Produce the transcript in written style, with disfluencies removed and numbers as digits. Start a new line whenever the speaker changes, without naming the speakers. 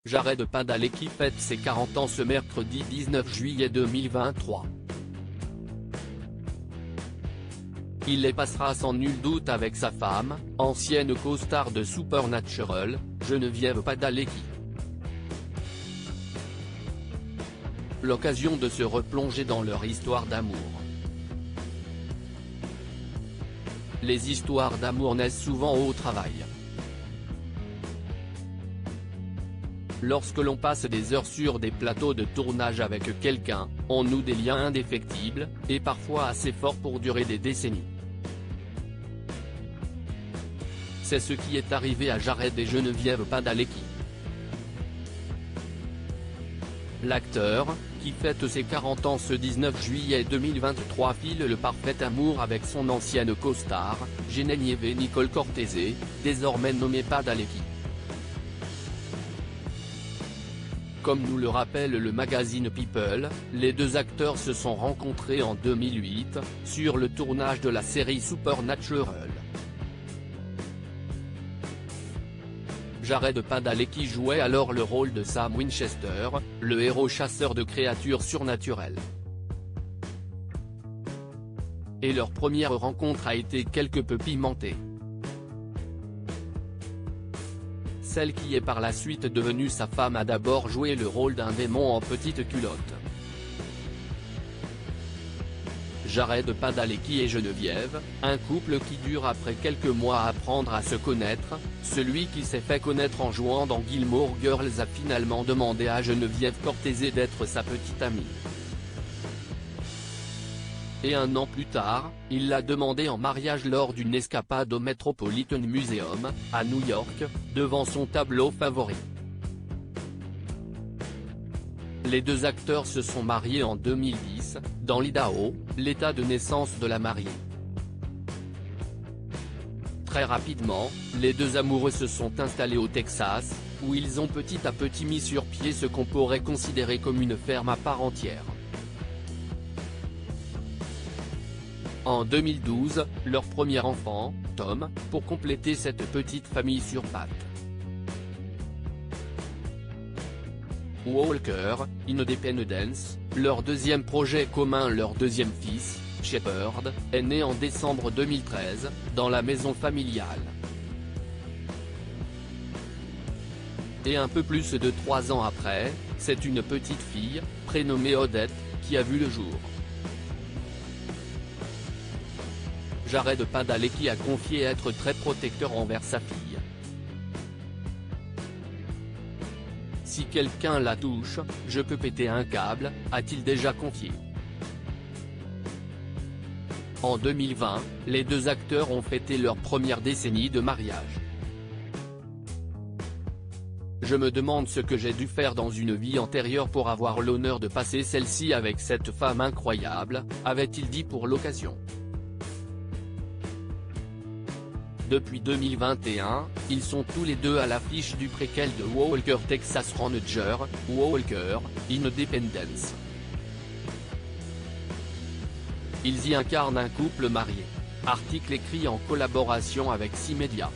Jared Padalecki fête ses 40 ans ce mercredi 19 juillet 2023. Il les passera sans nul doute avec sa femme, ancienne co-star de Supernatural, Geneviève Padalecki. L'occasion de se replonger dans leur histoire d'amour. Les histoires d'amour naissent souvent au travail. Lorsque l'on passe des heures sur des plateaux de tournage avec quelqu'un, on noue des liens indéfectibles, et parfois assez forts pour durer des décennies. C'est ce qui est arrivé à Jared et Geneviève Padalecki. L'acteur, qui fête ses 40 ans ce 19 juillet 2023 file le parfait amour avec son ancienne co-star, Geneviève Nicole Cortese, désormais nommée Padalecki. Comme nous le rappelle le magazine People, les deux acteurs se sont rencontrés en 2008, sur le tournage de la série Supernatural. Jared Padalecki jouait alors le rôle de Sam Winchester, le héros chasseur de créatures surnaturelles. Et leur première rencontre a été quelque peu pimentée. Celle qui est par la suite devenue sa femme a d'abord joué le rôle d'un démon en petite culotte. Jared Padalecki et Geneviève, un couple qui dure après quelques mois à apprendre à se connaître, celui qui s'est fait connaître en jouant dans Gilmore Girls a finalement demandé à Geneviève Cortese d'être sa petite amie. Et un an plus tard, il l'a demandé en mariage lors d'une escapade au Metropolitan Museum, à New York, devant son tableau favori. Les deux acteurs se sont mariés en 2010, dans l'Idaho, l'état de naissance de la mariée. Très rapidement, les deux amoureux se sont installés au Texas, où ils ont petit à petit mis sur pied ce qu'on pourrait considérer comme une ferme à part entière. En 2012, leur premier enfant, Tom, pour compléter cette petite famille sur pattes. Walker, Independence, leur deuxième projet commun, leur deuxième fils, Shepherd, est né en décembre 2013, dans la maison familiale. Et un peu plus de 3 ans après, c'est une petite fille, prénommée Odette, qui a vu le jour. Jared Padalecki a confié être très protecteur envers sa fille. Si quelqu'un la touche, je peux péter un câble, a-t-il déjà confié. En 2020, les deux acteurs ont fêté leur première décennie de mariage. Je me demande ce que j'ai dû faire dans une vie antérieure pour avoir l'honneur de passer celle-ci avec cette femme incroyable, avait-il dit pour l'occasion. Depuis 2021, ils sont tous les deux à l'affiche du préquel de Walker Texas Ranger, Walker, Independence. Ils y incarnent un couple marié. Article écrit en collaboration avec 6 médias.